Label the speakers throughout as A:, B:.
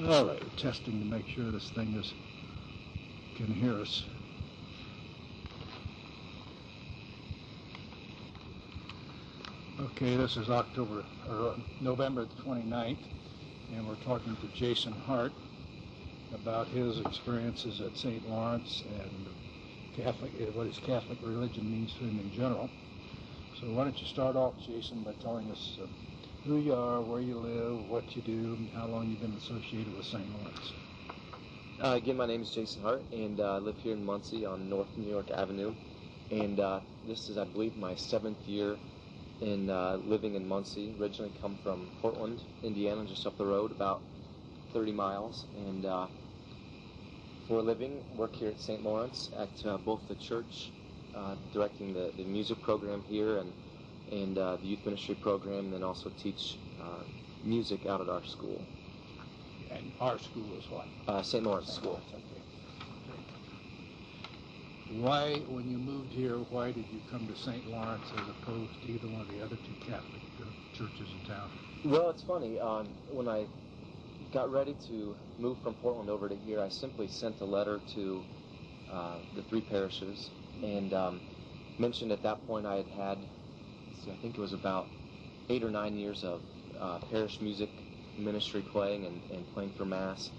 A: All right, testing to make sure this thing can hear us. Okay, this is November the 29th, and we're talking to Jason Hart about his experiences at St. Lawrence and what his Catholic religion means to him in general. So why don't you start off, Jason, by telling us who you are, where you live, what you do, and how long you've been associated with St. Lawrence.
B: Again, my name is Jason Hart, and I live here in Muncie on North New York Avenue. And this is, I believe, my 7th year in living in Muncie. Originally come from Portland, Indiana, just up the road, about 30 miles. And for a living, work here at St. Lawrence at both the church, directing the music program here and the youth ministry program, and then also teach music out at our school.
A: And our school is what?
B: St. Lawrence School.
A: Okay. Why, when you moved here, why did you come to St. Lawrence as opposed to either one of the other two Catholic churches in town?
B: Well, it's funny. When I got ready to move from Portland over to here, I simply sent a letter to the 3 parishes and mentioned at that point I had I think it was about 8 or 9 years of parish music ministry playing and playing for Mass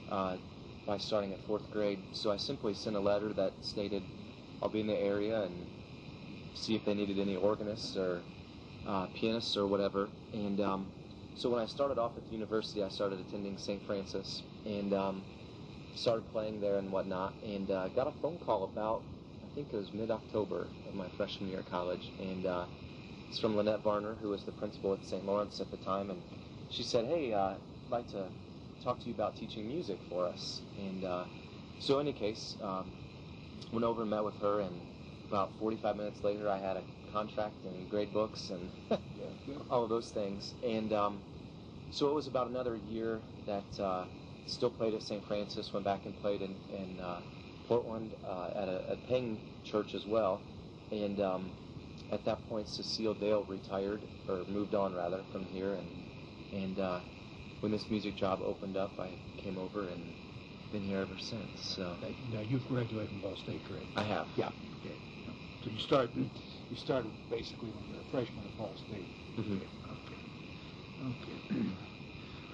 B: by starting at 4th grade. So I simply sent a letter that stated I'll be in the area and see if they needed any organists or pianists or whatever. And so when I started off at the university, I started attending St. Francis and started playing there and whatnot, and got a phone call about, I think it was mid-October of my freshman year of college, and it's from Lynette Varner, who was the principal at St. Lawrence at the time, and she said, hey, I'd like to talk to you about teaching music for us. And so in any case, went over and met with her, and about 45 minutes later I had a contract and grade books and all of those things. And so it was about another year that still played at St. Francis, went back and played in Portland at a paying church as well. And at that point, Cecile Dale retired, or moved on rather, from here, and when this music job opened up, I came over and been here ever since. So
A: now you've graduated from Ball State, correct?
B: I have.
A: Yeah. Okay. So you started basically when you were a freshman at Ball State.
B: Mm-hmm.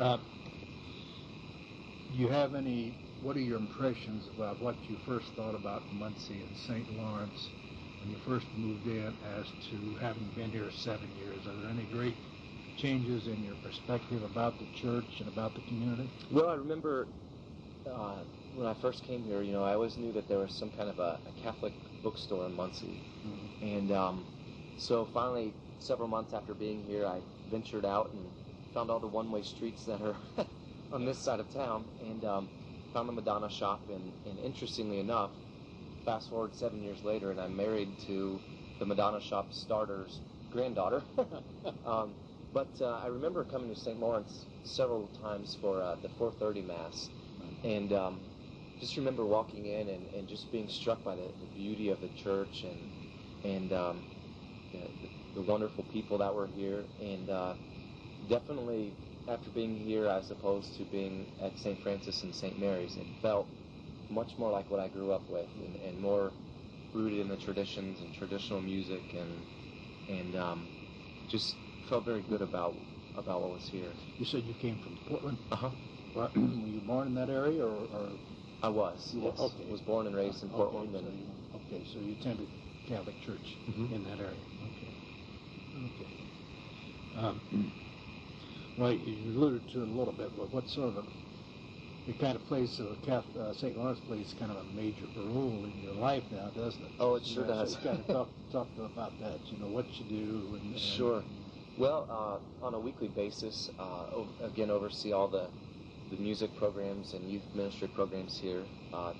A: Okay. Do you have any? What are your impressions about what you first thought about Muncie and St. Lawrence when you first moved in, as to having been here 7 years? Are there any great changes in your perspective about the church and about the community?
B: Well, I remember when I first came here, I always knew that there was some kind of a Catholic bookstore in Muncie. Mm-hmm. And so finally, several months after being here, I ventured out and found all the one-way streets that are on this side of town, and found the Madonna shop, and interestingly enough, fast forward 7 years later, and I'm married to the Madonna shop starter's granddaughter. But I remember coming to St. Lawrence several times for the 4:30 Mass, and just remember walking in and just being struck by the beauty of the church and the wonderful people that were here, and definitely after being here as opposed to being at St. Francis and St. Mary's, it felt much more like what I grew up with, and more rooted in the traditions and traditional music, and just felt very good about what was here.
A: You said you came from Portland?
B: Uh-huh.
A: Were you born in that area, or?
B: I was, yes.
A: Okay.
B: Was born and raised in Portland.
A: Okay, so you attended Catholic church in that area. Okay. Well, you alluded to it a little bit, but what sort of the kind of place St. Lawrence plays kind of a major role in your life now, doesn't it?
B: Oh, it sure does.
A: So you kind of talk about that, what you do. And
B: sure. Well, on a weekly basis, again, oversee all the music programs and youth ministry programs here.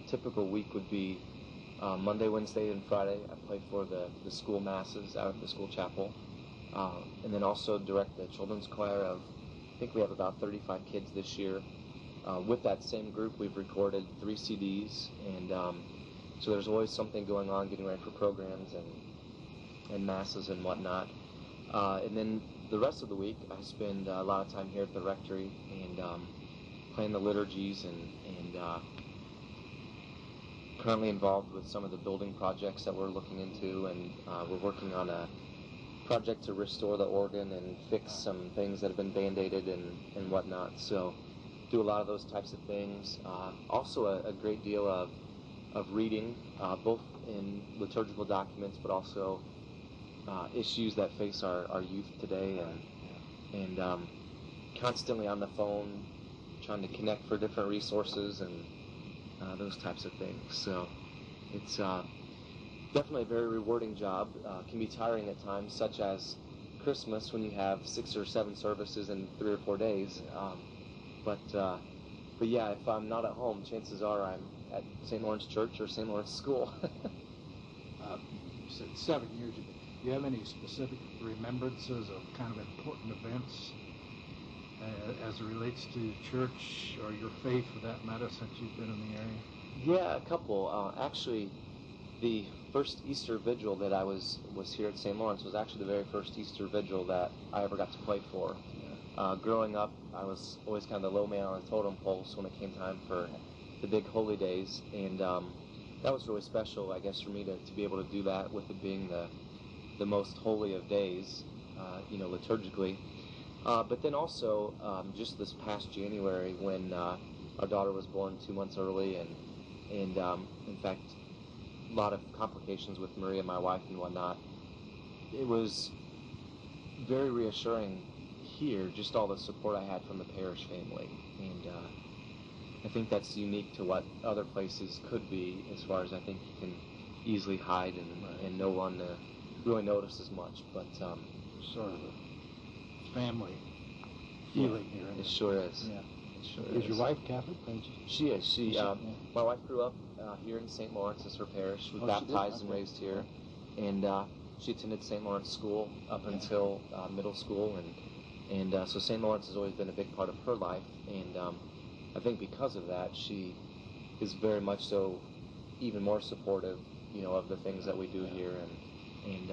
B: Typical week would be Monday, Wednesday, and Friday. I play for the school masses out at the school chapel. And then also direct the children's choir of, I think we have about 35 kids this year. With that same group, we've recorded 3 CDs, and so there's always something going on, getting ready for programs and masses and whatnot. And then the rest of the week, I spend a lot of time here at the rectory and plan the liturgies, and currently involved with some of the building projects that we're looking into, and we're working on a project to restore the organ and fix some things that have been band-aided and whatnot. So do a lot of those types of things. Also a great deal of reading, both in liturgical documents, but also issues that face our youth today, and constantly on the phone, trying to connect for different resources and those types of things. So it's definitely a very rewarding job. Can be tiring at times, such as Christmas when you have 6 or 7 services in 3 or 4 days. But yeah, if I'm not at home, chances are I'm at St. Lawrence Church or St. Lawrence School.
A: You said 7 years ago. Do you have any specific remembrances of kind of important events as it relates to church or your faith, for that matter, since you've been in the area?
B: Yeah, a couple. Actually, the first Easter Vigil that I was here at St. Lawrence was actually the very first Easter Vigil that I ever got to play for. Growing up, I was always kind of the low man on the totem pole when it came time for the big holy days, and that was really special, I guess, for me to be able to do that, with it being the most holy of days, liturgically. But then also, just this past January, when our daughter was born 2 months early, and in fact, a lot of complications with Maria, my wife, and whatnot, it was very reassuring here, just all the support I had from the parish family. And I think that's unique to what other places could be, as far as I think you can easily hide and no one really notices much. But
A: sort of a family feeling here.
B: It sure is.
A: Yeah.
B: It sure
A: Is your wife Catholic?
B: She is. My wife grew up here in St. Lawrence as her parish. Was baptized and raised here, and she attended St. Lawrence School up until middle school, and so St. Lawrence has always been a big part of her life, and I think because of that, she is very much so, even more supportive, of the things that we do here, and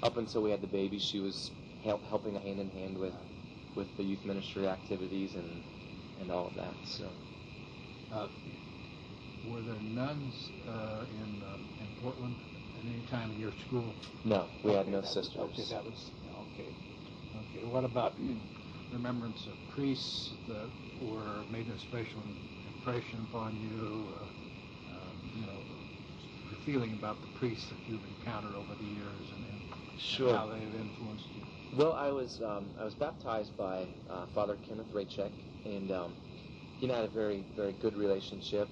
B: up until we had the baby, she was helping hand in hand with the youth ministry activities and all of that. So,
A: were there nuns in Portland at any time in your school?
B: No, we had no sisters.
A: That was okay. Okay. What about remembrance of priests that were made a special impression upon you? Your feeling about the priests that you've encountered over the years, and how they have influenced you.
B: Well, I was baptized by Father Kenneth Raychek, and he and I had a very, very good relationship.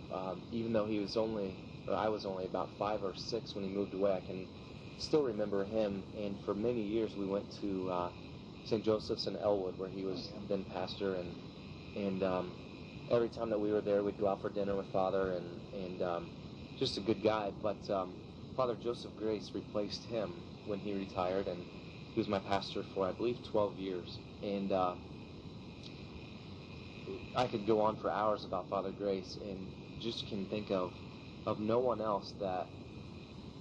B: Even though I was only about 5 or 6 when he moved away, I can still remember him. And for many years, we went to St. Joseph's in Elwood, where he was then pastor, and every time that we were there, we'd go out for dinner with Father, and just a good guy. But Father Joseph Grace replaced him when he retired, and he was my pastor for, I believe, 12 years. And I could go on for hours about Father Grace, and just can think of no one else that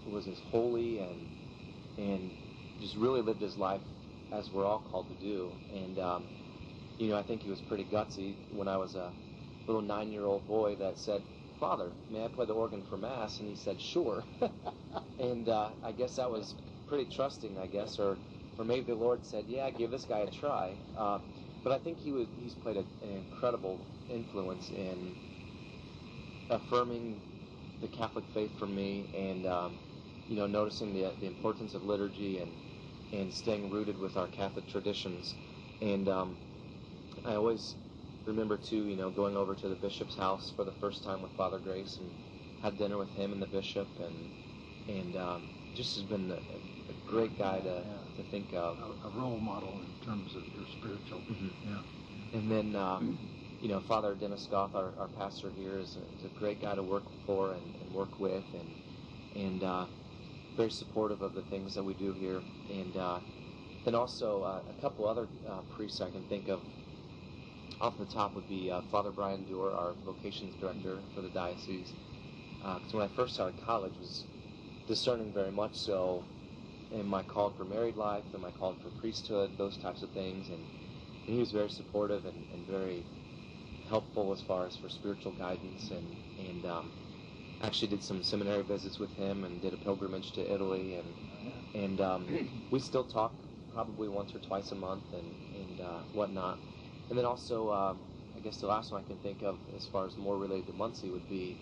B: was as holy and just really lived his life as we're all called to do. And I think he was pretty gutsy when I was a little 9-year-old boy that said, "Father, may I play the organ for Mass?" And he said, "Sure." And I guess that was pretty trusting, I guess, or maybe the Lord said, "Yeah, give this guy a try." But I think he's played an incredible influence in affirming the Catholic faith for me, and noticing the importance of liturgy and staying rooted with our Catholic traditions. And I always remember too, going over to the bishop's house for the first time with Father Grace, and had dinner with him and the bishop, and just has been a great guy to think of.
A: A role model in terms of your spiritual.
B: Mm-hmm.
A: Yeah.
B: And then, Father Dennis Goff, our pastor here, is a great guy to work for and work with, and very supportive of the things that we do here. And then also a couple other priests I can think of off the top would be Father Brian Dewar, our vocations director for the diocese. Because when I first started college, was discerning very much so. Am I called for married life? Am I called for priesthood? Those types of things. And he was very supportive and very helpful as far as for spiritual guidance, and actually did some seminary visits with him and did a pilgrimage to Italy, and we still talk probably once or twice a month and whatnot. And then also, I guess the last one I can think of as far as more related to Muncie would be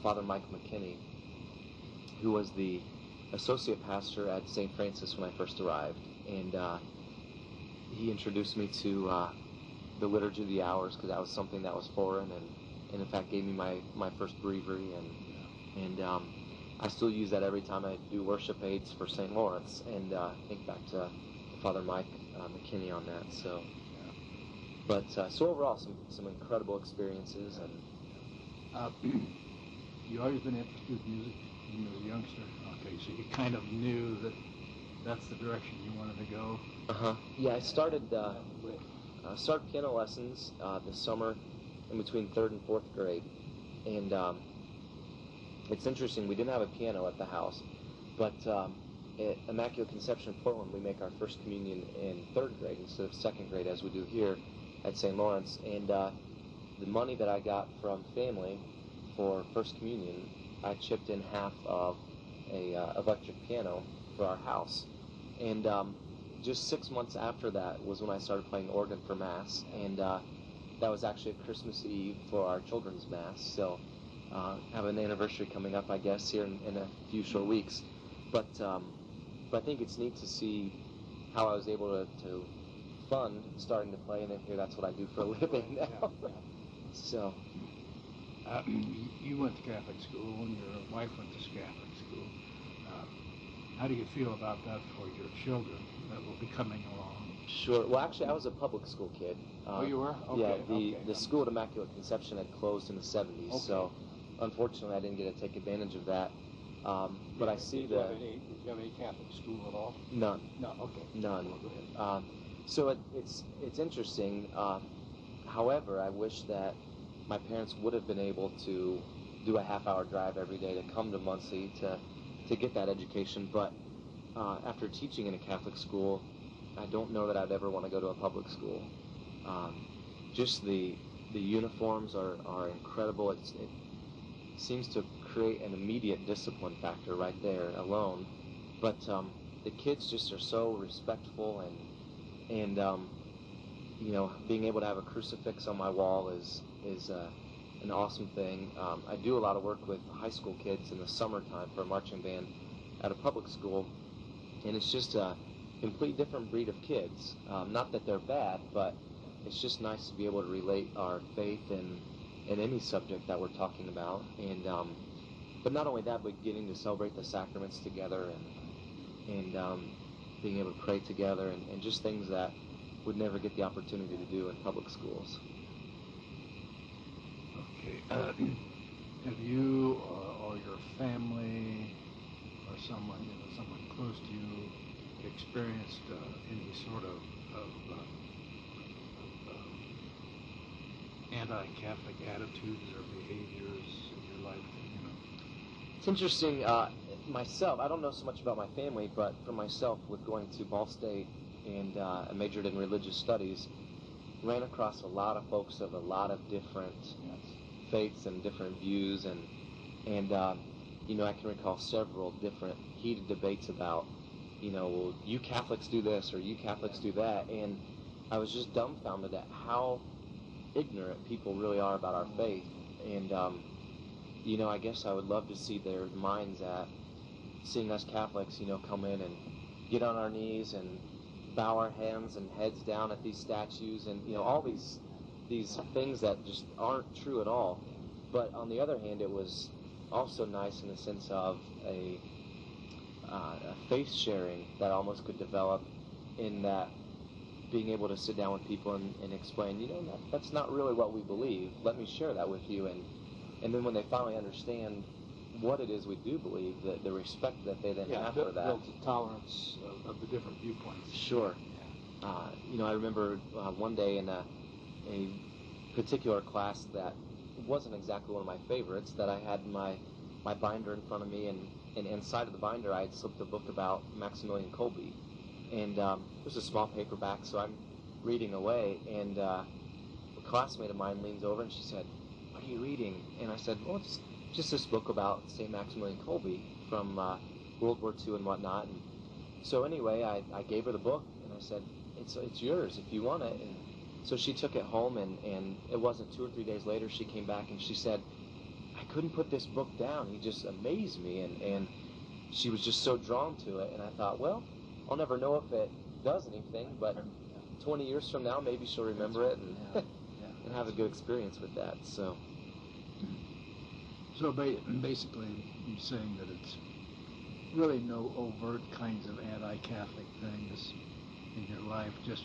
B: Father Mike McKinney, who was the associate pastor at St. Francis when I first arrived, and he introduced me to the Liturgy of the Hours, because that was something that was foreign, and in fact gave me my first breviary, and I still use that every time I do worship aids for St. Lawrence, and think back to Father Mike McKinney on that. So, but so overall, some incredible experiences, and
A: you always been interested in music when you were a youngster. Okay, so you kind of knew that that's the direction you wanted to go.
B: Yeah, I started piano lessons this summer in between 3rd and 4th grade, and it's interesting, we didn't have a piano at the house, but at Immaculate Conception in Portland, we make our first communion in 3rd grade instead of 2nd grade as we do here at St. Lawrence, and the money that I got from family for first communion, I chipped in half of a electric piano for our house, and just 6 months after that was when I started playing organ for Mass, and that was actually at Christmas Eve for our children's Mass, so have an anniversary coming up, I guess, here in a few short weeks, but I think it's neat to see how I was able to fund starting to play, and then here that's what I do for a living now. So.
A: You went to Catholic school, and your wife went to Catholic school. How do you feel about that for your children that will be coming along?
B: Sure. Well, actually, I was a public school kid.
A: Oh, you were? Okay.
B: Yeah, the school at Immaculate Conception had closed in the 70s, so unfortunately I didn't get to take advantage of that. But I see
A: did you have any Catholic school at all?
B: None.
A: No, okay.
B: None.
A: Go ahead.
B: So it's interesting. However, I wish that my parents would have been able to do a half-hour drive every day to come to Muncie to get that education. But after teaching in a Catholic school, I don't know that I'd ever want to go to a public school. Just the uniforms are incredible. It seems to create an immediate discipline factor right there alone. But the kids just are so respectful, and being able to have a crucifix on my wall is an awesome thing. I do a lot of work with high school kids in the summertime for a marching band at a public school, and it's just a complete different breed of kids. Not that they're bad, but it's just nice to be able to relate our faith in any subject that we're talking about, and but not only that, but getting to celebrate the sacraments together, and being able to pray together, and just things that would never get the opportunity to do in public schools.
A: Okay. Have you or your family or someone close to you experienced any sort of anti-Catholic attitudes or behaviors in your life?
B: It's interesting. Myself, I don't know so much about my family, but for myself, with going to Ball State and I majored in religious studies, ran across a lot of folks of a lot of different faiths and different views, and I can recall several different heated debates about, well, you Catholics do this or you Catholics do that, and I was just dumbfounded at how ignorant people really are about our faith, and I guess I would love to see their minds at seeing us Catholics, come in and get on our knees and bow our hands and heads down at these statues, and all these things that just aren't true at all. But on the other hand, it was also nice in the sense of a faith sharing that almost could develop, in that being able to sit down with people and explain, that's not really what we believe. Let me share that with you, and then when they finally understand what it is we do believe, the respect that they then have for that.
A: Builds a tolerance of the different viewpoints.
B: Sure. I remember one day in a particular class that wasn't exactly one of my favorites, that I had my binder in front of me, and inside of the binder I had slipped a book about Maximilian Kolbe. And it was a small paperback, so I'm reading away, and a classmate of mine leans over and she said, "What are you reading?" And I said, "Well, it's just this book about St. Maximilian Kolbe from World War II and whatnot." And so anyway, I gave her the book and I said, it's yours if you want it. And so she took it home, and it wasn't 2 or 3 days later she came back and she said, "I couldn't put this book down. He just amazed me." And she was just so drawn to it. And I thought, well, I'll never know if it does anything, but 20 years from now, maybe she'll remember it and, and have a good experience with that. So
A: basically, you're saying that it's really no overt kinds of anti-Catholic things in your life, just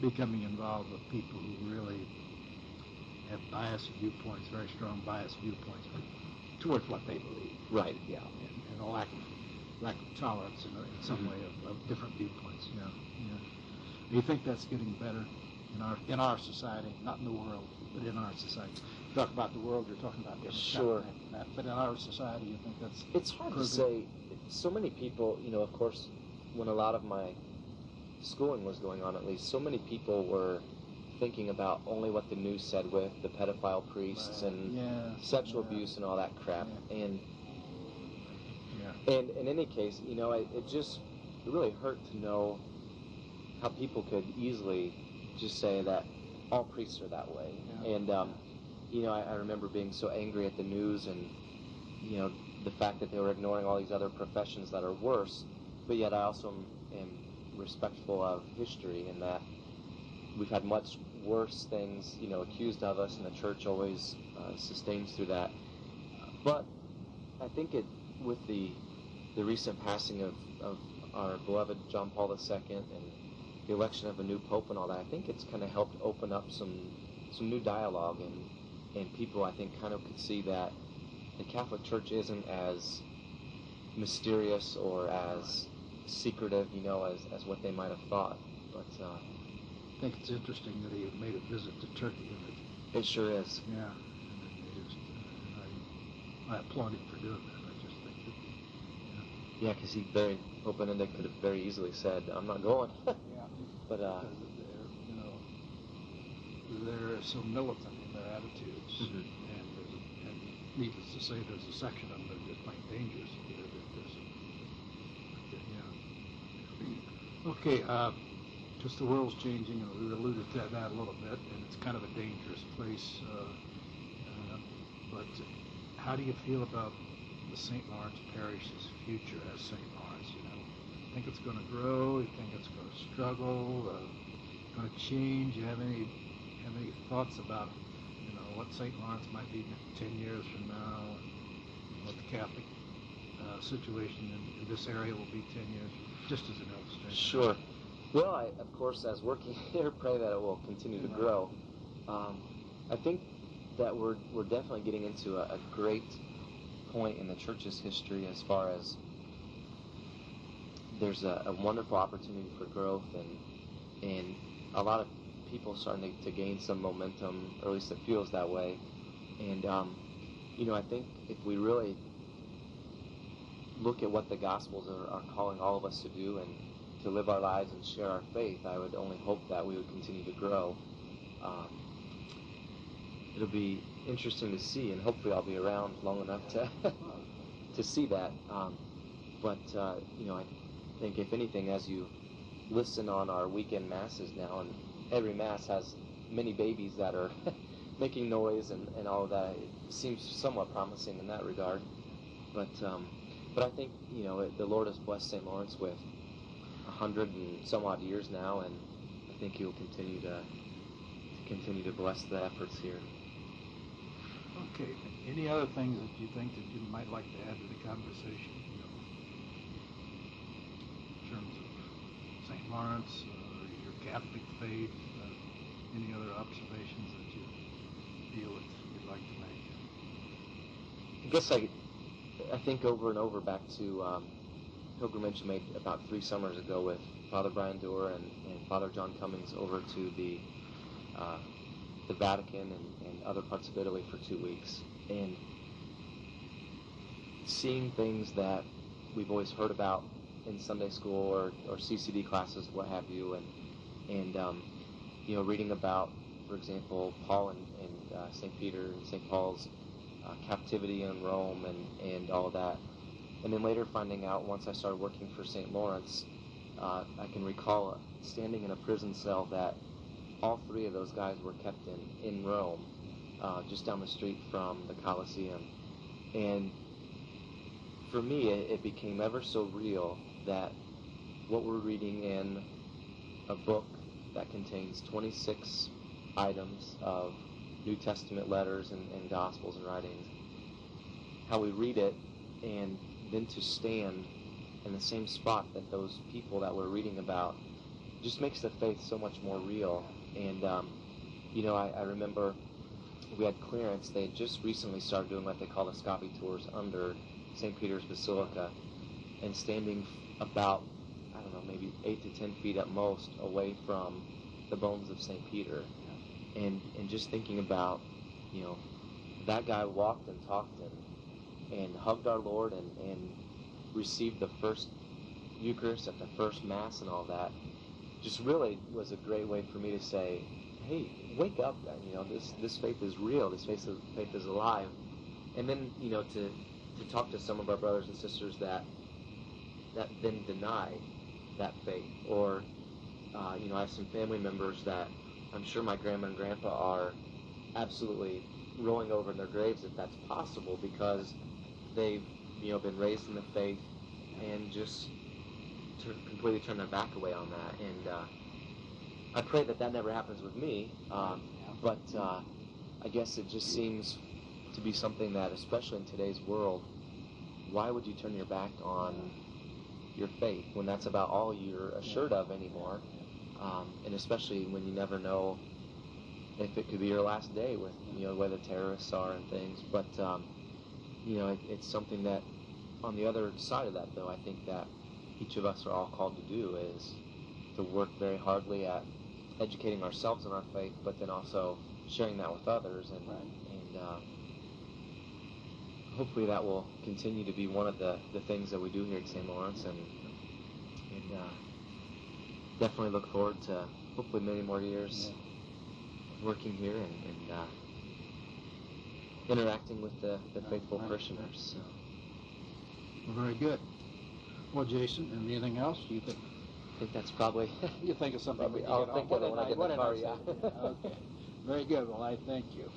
A: becoming involved with people who really have biased viewpoints, very strong biased viewpoints towards what they believe.
B: Right.
A: Yeah, and a lack of tolerance in some way of different viewpoints. Yeah. Do you think that's getting better in our society, not in the world, but in our society? You talk about the world, you're talking about different
B: Sure.
A: stuff, but in our society, you think that's
B: it's hard to say. So many people, of course, when a lot of my schooling was going on, at least, so many people were thinking about only what the news said with the pedophile priests and sexual abuse and all that crap. And in any case, it really hurt to know how people could easily just say that all priests are that way. And I remember being so angry at the news and the fact that they were ignoring all these other professions that are worse, but yet I also am respectful of history in that we've had much worse things, accused of us, and the church always sustains through that. But I think with the recent passing of our beloved John Paul II and the election of a new pope and all that, I think it's kind of helped open up some new dialogue, and people, I think, kind of could see that the Catholic Church isn't as mysterious or as secretive, as what they might have thought. But
A: I think it's interesting that he made a visit to Turkey.
B: It sure is.
A: Yeah, I applaud him for doing that. I just think that,
B: yeah, because he very open-ended could have very easily said, "I'm not going."
A: Yeah,
B: but
A: they're so militant in their attitudes, and needless to say, there's a section of them that are just plain dangerous. Okay, just the world's changing, and we alluded to that a little bit, and it's kind of a dangerous place. But how do you feel about the St. Lawrence Parish's future as St. Lawrence? Think it's going to grow? You think it's going to struggle? Going to change? You have any thoughts about what St. Lawrence might be 10 years from now, and what the Catholic situation in this area will be 10 years, just as an illustration?
B: Sure. Well, I, of course, as working here, pray that it will continue to grow. I think that we're definitely getting into a great point in the church's history as far as there's a wonderful opportunity for growth, and a lot of people starting to gain some momentum, or at least it feels that way. And I think if we really look at what the Gospels are calling all of us to do and to live our lives and share our faith, I would only hope that we would continue to grow. It'll be interesting to see, and hopefully I'll be around long enough to see that. But I think if anything, as you listen on our weekend masses now, and every mass has many babies that are making noise and all of that, it seems somewhat promising in that regard. But I think the Lord has blessed St. Lawrence with 100 and some odd years now, and I think He will continue to bless the efforts here.
A: Okay. Any other things that you think that you might like to add to the conversation? In terms of St. Lawrence, your Catholic faith, any other observations that you feel that you'd like to make?
B: I guess I think over and over back to pilgrimage made about 3 summers ago with Father Brian Doerr and Father John Cummings over to the Vatican and other parts of Italy for 2 weeks, and seeing things that we've always heard about in Sunday school or CCD classes, what have you, and reading about for example, Paul and St. Peter and St. Paul's captivity in Rome and all of that. And then later finding out, once I started working for St. Lawrence, I can recall standing in a prison cell that all three of those guys were kept in Rome, just down the street from the Colosseum. And for me, it became ever so real that what we're reading in a book that contains 26 items of New Testament letters and Gospels and writings, how we read it, and then to stand in the same spot that those people that we're reading about just makes the faith so much more real. And, I remember we had clearance. They had just recently started doing what they call the Scoffy tours under St. Peter's Basilica, and standing about, I don't know, maybe 8 to 10 feet at most away from the bones of St. Peter. And just thinking about, that guy walked and talked and hugged our Lord and received the first Eucharist at the first Mass and all that, just really was a great way for me to say, hey, wake up, this faith is real, this faith is alive. And then, to talk to some of our brothers and sisters that then deny that faith, or, I have some family members that I'm sure my grandma and grandpa are absolutely rolling over in their graves if that's possible, because they've, been raised in the faith and just completely turn their back away on that. And I pray that never happens with me, but I guess it just seems to be something that, especially in today's world, why would you turn your back on your faith when that's about all you're assured of anymore? And especially when you never know if it could be your last day with, where the terrorists are and things. But, it's something that, on the other side of that, though, I think that each of us are all called to do is to work very hardly at educating ourselves in our faith, but then also sharing that with others. And hopefully that will continue to be one of the things that we do here at St. Lawrence. And definitely look forward to hopefully many more years working here and interacting with the faithful parishioners. So.
A: Well, very good. Well, Jason, anything else? Do you think?
B: I think that's probably.
A: You think of something?
B: I'll think of it when I get in the car. Yeah.
A: Okay. Very good. Well, I thank you.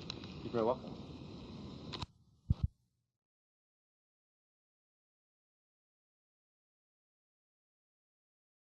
B: You're very welcome.